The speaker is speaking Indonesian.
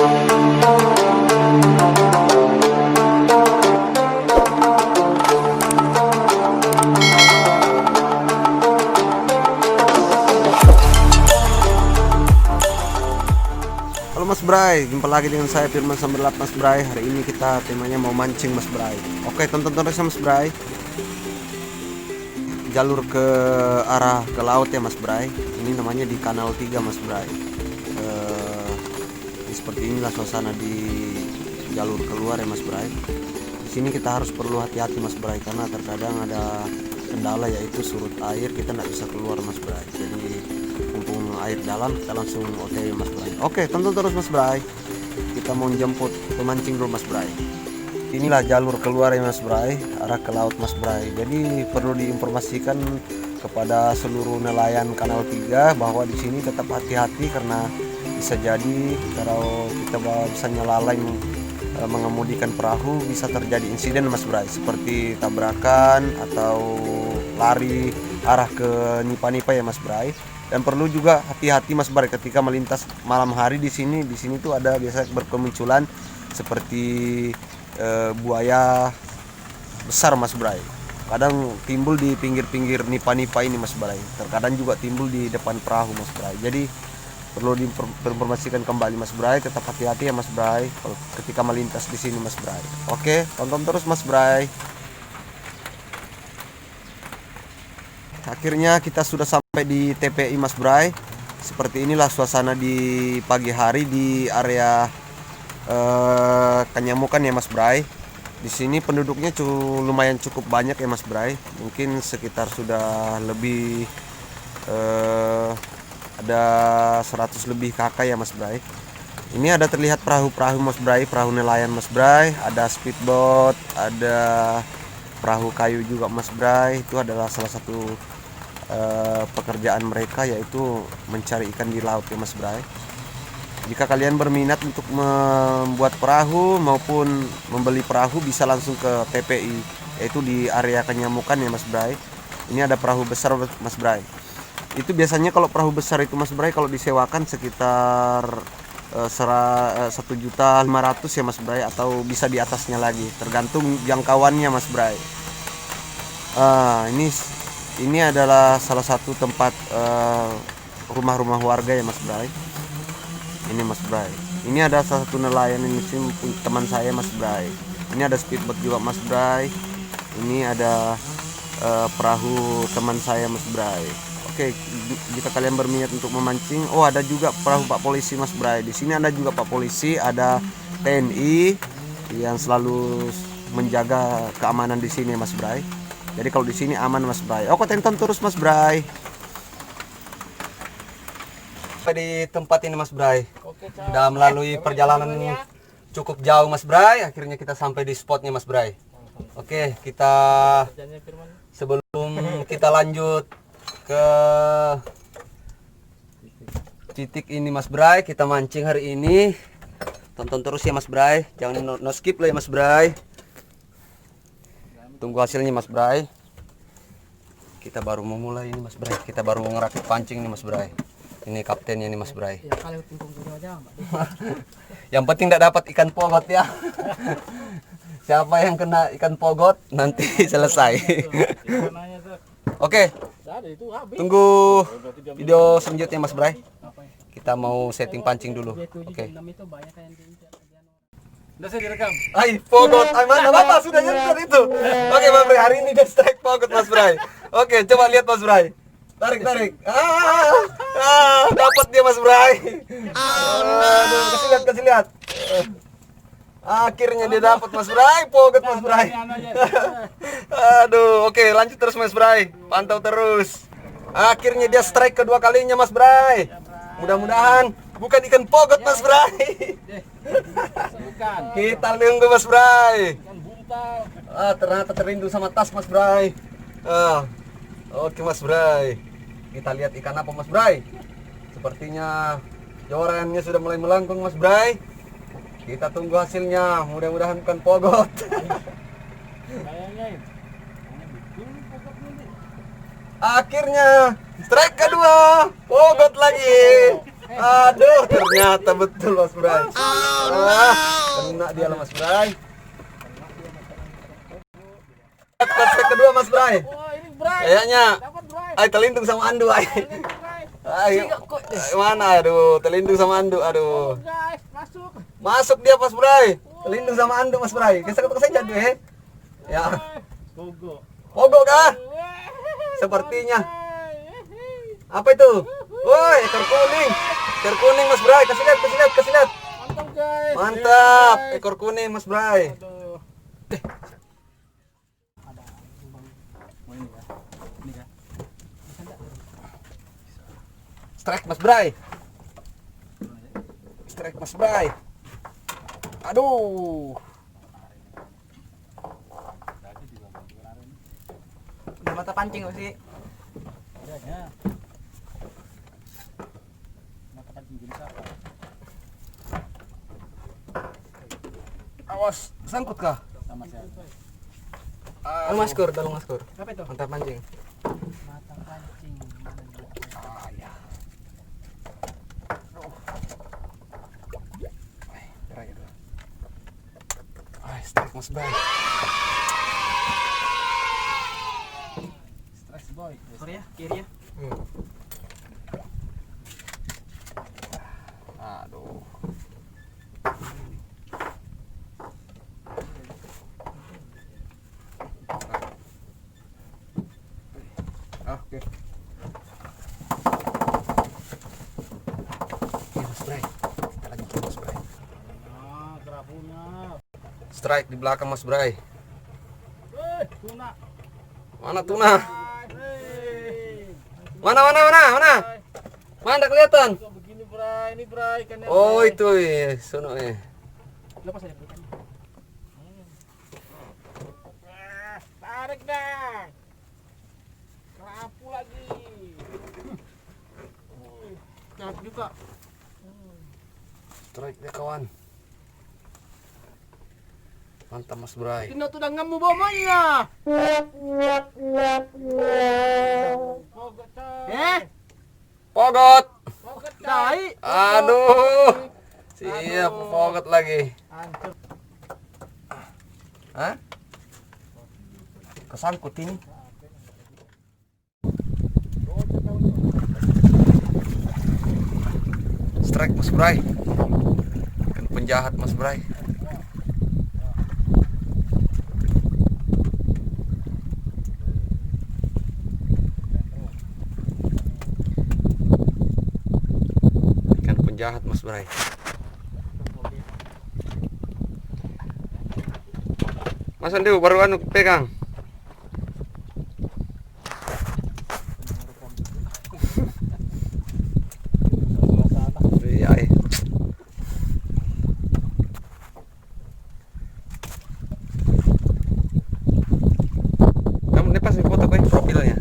Halo Mas Bray, jumpa lagi dengan saya Firman Samberlat Mas Bray. Hari ini kita temanya mau mancing Mas Bray. Oke, tonton terus ya Mas Bray. Jalur ke arah ke laut ya Mas Bray. Ini namanya di Kanal 3 Mas Bray. Seperti inilah suasana di jalur keluar ya Mas Bray. Di sini kita harus perlu hati-hati Mas Bray karena terkadang ada kendala yaitu surut air, kita nggak bisa keluar Mas Bray. Jadi mumpung air dalam kita langsung OTW Mas Bray. Oke, tonton terus Mas Bray. Kita mau jemput pemancing dulu Mas Bray. Inilah jalur keluar ya Mas Bray, arah ke laut Mas Bray. Jadi perlu diinformasikan kepada seluruh nelayan Kanal 3 bahwa di sini tetap hati-hati karena bisa jadi kalau kita misalnya lalai mengemudikan perahu bisa terjadi insiden Mas Bray, seperti tabrakan atau lari arah ke nipa-nipa ya Mas Bray. Dan perlu juga hati-hati Mas Bray ketika melintas malam hari di sini. Di sini tuh ada biasa berkemunculan seperti buaya besar Mas Bray. Kadang timbul di pinggir-pinggir nipa-nipa ini Mas Bray. Terkadang juga timbul di depan perahu Mas Bray. Jadi perlu diinformasikan kembali Mas Bray, tetap hati-hati ya Mas Bray kalau ketika melintas di sini Mas Bray. Oke, tonton terus Mas Bray. Akhirnya kita sudah sampai di TPI Mas Bray. Seperti inilah suasana di pagi hari di area Kanyamukan ya Mas Bray. Di sini penduduknya lumayan cukup banyak ya Mas Bray. Mungkin sekitar sudah lebih ada 100 lebih kakak ya Mas Bray. Ini ada terlihat perahu-perahu Mas Bray, perahu nelayan Mas Bray, ada speedboat, ada perahu kayu juga Mas Bray. Itu adalah salah satu pekerjaan mereka, yaitu mencari ikan di laut ya Mas Bray. Jika kalian berminat untuk membuat perahu maupun membeli perahu bisa langsung ke TPI, yaitu di area Kanyamukan ya Mas Bray. Ini ada perahu besar Mas Bray. Itu biasanya kalau perahu besar itu Mas Bray kalau disewakan sekitar 1.500.000 ya Mas Bray, atau bisa di atasnya lagi tergantung jangkauannya Mas Bray. Ini adalah salah satu tempat rumah-rumah warga ya Mas Bray. Ini Mas Bray. Ini ada salah satu nelayan ini teman saya Mas Bray. Ini ada speedboat juga Mas Bray. Ini ada perahu teman saya Mas Bray. Oke, jika kalian berminat untuk memancing, ada juga perahu Pak Polisi Mas Bray. Di sini ada juga Pak Polisi, ada TNI yang selalu menjaga keamanan di sini Mas Bray. Jadi kalau di sini aman Mas Bray. Oke, tonton terus Mas Bray. Di tempat ini Mas Bray. Sudah melalui perjalanan cukup jauh Mas Bray. Akhirnya kita sampai di spotnya Mas Bray. Oke, sebelum kita lanjut ke titik ini Mas Bray, kita mancing hari ini. Tonton terus ya Mas Bray, jangan no skip lah ya Mas Bray. Tunggu hasilnya Mas Bray. Kita baru memulai ini Mas Bray, kita baru ngerakit pancing nih Mas Bray. Ini kaptennya nih Mas Bray. Yang penting tidak dapat ikan pogot ya. Siapa yang kena ikan pogot nanti selesai. Oke, tunggu video selanjutnya Mas Bray. Kita mau setting pancing dulu. Oke. Udah saya direkam. Pogot. Mana Bapak sudah nyentuh itu. Oke Mas Bray, hari ini dia strike pogot Mas Bray. Oke, coba lihat Mas Bray. Tarik. Dapat dia Mas Bray. Aduh, kasih lihat. Akhirnya dia dapat Mas Bray, pogot Mas Bray. Aduh, oke, lanjut terus Mas Bray. Pantau terus. Akhirnya dia strike kedua kalinya Mas Bray. Mudah-mudahan bukan ikan pogot Mas Bray. Kita tunggu Mas Bray. Ternyata terindu sama tas Mas Bray. Oke Mas Bray. Kita lihat ikan apa Mas Bray. Sepertinya jorannya sudah mulai melengkung Mas Bray. Kita tunggu hasilnya, mudah-mudahan bukan pogot. Akhirnya strike kedua, pogot lagi. Aduh, ternyata betul Mas Bray. Kena dia lah Mas Bray. Kotak kedua Mas Bray. Kayaknya terlindung sama Andu ay. Ayo, mana aduh, terlindung sama Andu, aduh. Masuk dia Mas Bray. Terlindung sama Andu Mas Bray. Kesak-kesak saja tuh ya. Pogo kah? Sepertinya. Apa itu? Woi, ekor kuning. Ekor kuning Mas Bray, kasih lihat. Mantap guys. Mantap, ekor kuning Mas Bray. Strike Mas Bray. Strike Mas Bray. Aduh. Udah mata pancing gak sih? Awas, sangkut kah? Tolong maskur, tolong maskur. Apa itu? Mantap pancing. Mata pancing. Strike Mas Bray. Stress boy. Sorry ya, kiri ya. Aduh. Oke. Mas Bray. Kita lagi Mas Bray. Kerapunya. Strike di belakang Mas Bray. Tuna. Mana tuna? Mana? Mana kelihatan? Begini Bray, ini Bray ikannya. Oh itu sono Lepas aja ikannya. Tarik dah. Kerapu lagi. Cakep juga. Strike dia kawan. Mantap Mas Bray. Kena tuh ngamu bomanya. Pogot. Dai. Aduh. Siap pogot lagi. Hah? Kesangkut ini. Strike Mas Bray. Kan penjahat Mas Bray. Kan penjahat Mas Bray. Mas Andu baru pegang. Iya. Kamu ini pas foto profilnya.